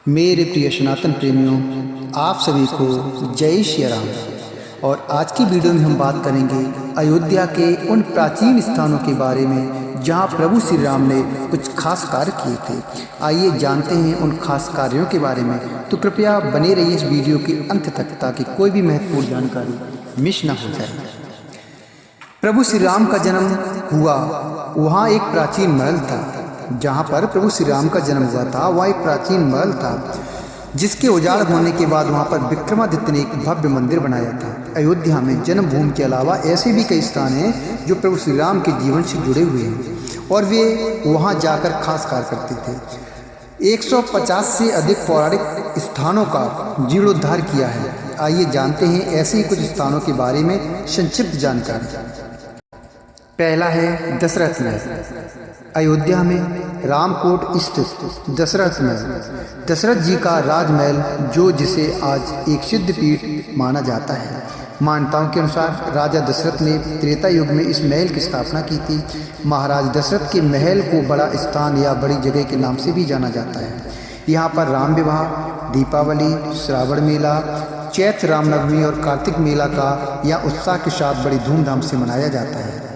मेरे प्रिय सनातन प्रेमियों, आप सभी को जय श्री राम। और आज की वीडियो में हम बात करेंगे अयोध्या के उन प्राचीन स्थानों के बारे में जहां प्रभु श्री राम ने कुछ खास कार्य किए थे। आइए जानते हैं उन खास कार्यों के बारे में। तो कृपया बने रहिए इस वीडियो के अंत तक ताकि कोई भी महत्वपूर्ण जानकारी मिस ना हो जाए। प्रभु श्री राम का जन्म हुआ वहाँ एक प्राचीन महल था। जहाँ पर प्रभु श्री राम का जन्म हुआ था वह एक प्राचीन महल था, जिसके उजाड़ होने के बाद वहाँ पर विक्रमादित्य ने एक भव्य मंदिर बनाया था। अयोध्या में जन्मभूमि के अलावा ऐसे भी कई स्थान हैं जो प्रभु श्री राम के जीवन से जुड़े हुए हैं और वे वहाँ जाकर खास कार्य करते थे। 150 से अधिक पौराणिक स्थानों का जीर्णोद्धार किया है। आइए जानते हैं ऐसे ही कुछ स्थानों के बारे में संक्षिप्त जानकारी। पहला है दशरथ महल। अयोध्या में रामकोट स्थित दशरथ महल दशरथ जी का राजमहल, जो जिसे आज एक सिद्ध पीठ माना जाता है। मान्यताओं के अनुसार राजा दशरथ ने त्रेता युग में इस महल की स्थापना की थी। महाराज दशरथ के महल को बड़ा स्थान या बड़ी जगह के नाम से भी जाना जाता है। यहाँ पर राम विवाह, दीपावली, श्रावण मेला, चैत्र रामनवमी और कार्तिक मेला का यहाँ उत्साह के साथ बड़ी धूमधाम से मनाया जाता है।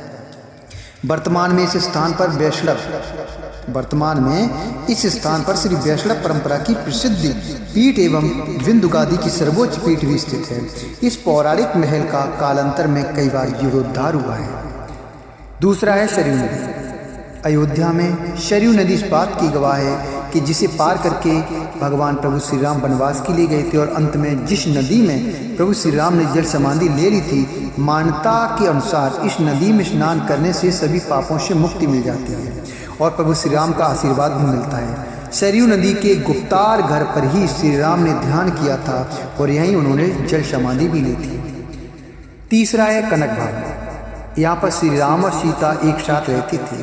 वर्तमान में इस स्थान पर श्री वैष्णव परंपरा की प्रसिद्ध पीठ एवं विंध्यादि की सर्वोच्च पीठ भी स्थित है। इस पौराणिक महल का कालांतर में कई बार जीर्णोद्धार हुआ है। दूसरा है सरयू नदी। अयोध्या में सरयू नदी इस बात की गवाह है कि जिसे पार करके भगवान प्रभु श्री राम वनवास के लिए गए थे और अंत में जिस नदी में प्रभु श्री राम ने जल समाधि ले ली थी, मान्यता के अनुसार इस नदी में स्नान करने से सभी पापों से मुक्ति मिल जाती है और प्रभु श्री राम का आशीर्वाद भी मिलता है। सरयू नदी के गुप्तार घर पर ही श्री राम ने ध्यान किया था और यहीं उन्होंने जल समाधि भी ली थी। तीसरा है कनक भवन। यहाँ पर श्री राम और सीता एक साथ रहते थे।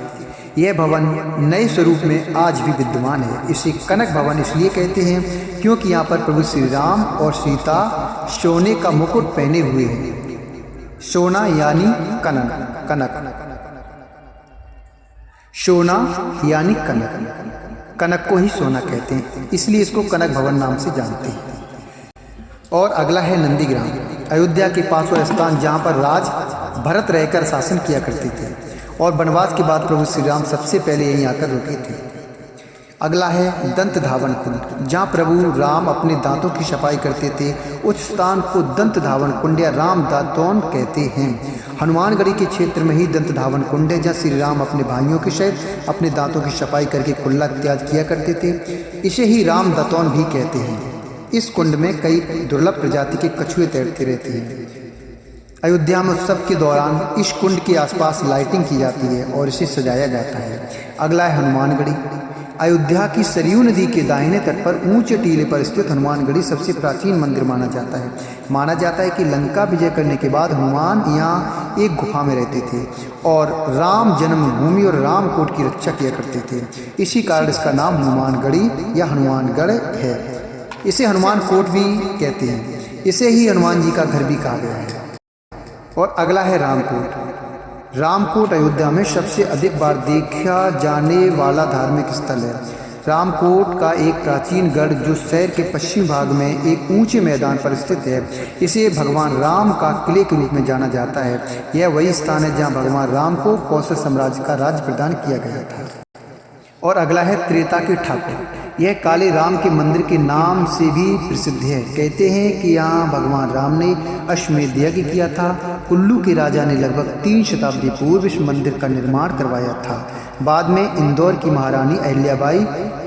यह भवन नए स्वरूप में आज भी विद्यमान है। इसे कनक भवन इसलिए कहते हैं क्योंकि यहाँ पर प्रभु श्री राम और सीता सोने का मुकुट पहने हुए हैं। सोना यानी सोना यानी कनक को ही सोना कहते हैं, इसलिए इसको कनक भवन नाम से जानते हैं। और अगला है नंदीग्राम। अयोध्या के पास वह स्थान जहाँ पर राज भरत रहकर शासन किया करते थे और वनवास के बाद प्रभु श्री राम सबसे पहले यहीं आकर रुके थे। अगला है दंत धावन कुंड। जहाँ प्रभु राम अपने दांतों की सफाई करते थे उस स्थान को दंत धावन कुंड या राम दातौन कहते हैं। हनुमानगढ़ी के क्षेत्र में ही दंत धावन कुंड है, जहाँ श्री राम अपने भाइयों के सहित अपने दांतों की सफाई करके कुल्ला त्याग किया करते थे। इसे ही राम दातौन भी कहते हैं। इस कुंड में कई दुर्लभ प्रजाति के कछुए तैरते रहते हैं। अयोध्या में उत्सव के दौरान इस कुंड के आसपास लाइटिंग की जाती है और इसे सजाया जाता है। अगला है हनुमानगढ़ी। अयोध्या की सरयू नदी के दाहिने तट पर ऊंचे टीले पर स्थित हनुमानगढ़ी सबसे प्राचीन मंदिर माना जाता है। माना जाता है कि लंका विजय करने के बाद हनुमान यहाँ एक गुफा में रहते थे और राम जन्मभूमि और रामकोट की रक्षा किया करते थे। इसी कारण इसका नाम हनुमानगढ़ी या हनुमानगढ़ है। इसे हनुमान कोट भी कहते हैं। इसे ही हनुमान जी का घर भी कहा गया है। और अगला है रामकोट। रामकोट अयोध्या में सबसे अधिक बार देखा जाने वाला धार्मिक स्थल है। रामकोट का एक प्राचीन गढ़ जो शहर के पश्चिम भाग में एक ऊंचे मैदान पर स्थित है, इसे भगवान राम का किले के रूप में जाना जाता है। यह वही स्थान है जहां भगवान राम को कौशल साम्राज्य का राज्य प्रदान किया गया था। और अगला है त्रेता के ठाकुर। यह काले राम के मंदिर के नाम से भी प्रसिद्ध है। कहते हैं कि यहाँ भगवान राम ने अश्वमेध यज्ञ किया था। कुल्लू के राजा ने लगभग 3 शताब्दी पूर्व इस मंदिर का निर्माण करवाया था। बाद में इंदौर की महारानी अहिल्याबाई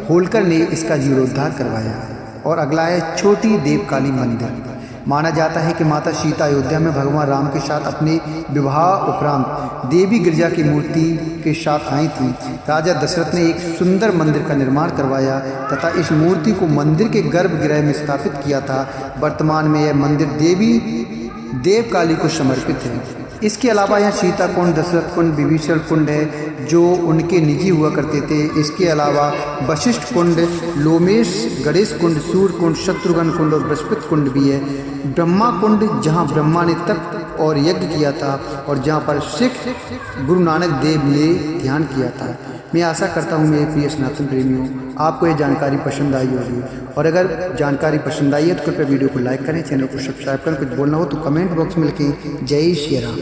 होलकर ने इसका जीर्णोद्धार करवाया। और अगला है छोटी देवकाली मंदिर। माना जाता है कि माता सीता अयोध्या में भगवान राम के साथ अपने विवाह उपरांत देवी गिरजा की मूर्ति के साथ आई थी। राजा दशरथ ने एक सुंदर मंदिर का निर्माण करवाया तथा इस मूर्ति को मंदिर के गर्भगृह में स्थापित किया था। वर्तमान में यह मंदिर देवी देवकाली को समर्पित है। इसके अलावा यहाँ सीता कुंड, दशरथ कुंड, विभीषण कुंड है जो उनके निजी हुआ करते थे। इसके अलावा वशिष्ठ कुंड, लोमेश गणेश कुंड, सूर्य कुंड, शत्रुघ्न कुंड और बृहस्पति कुंड भी है। ब्रह्मा कुंड जहाँ ब्रह्मा ने तप और यज्ञ किया था और जहाँ पर सिख गुरु नानक देव ने ध्यान किया था। मैं आशा करता हूँ मेरे प्रिय सनातन प्रेमियों, आपको ये जानकारी पसंद आई होगी। और अगर जानकारी पसंद आई है तो कृपया वीडियो को लाइक करें, चैनल को सब्सक्राइब करें। कुछ बोलना हो तो कमेंट बॉक्स में लिखें। जय श्री राम।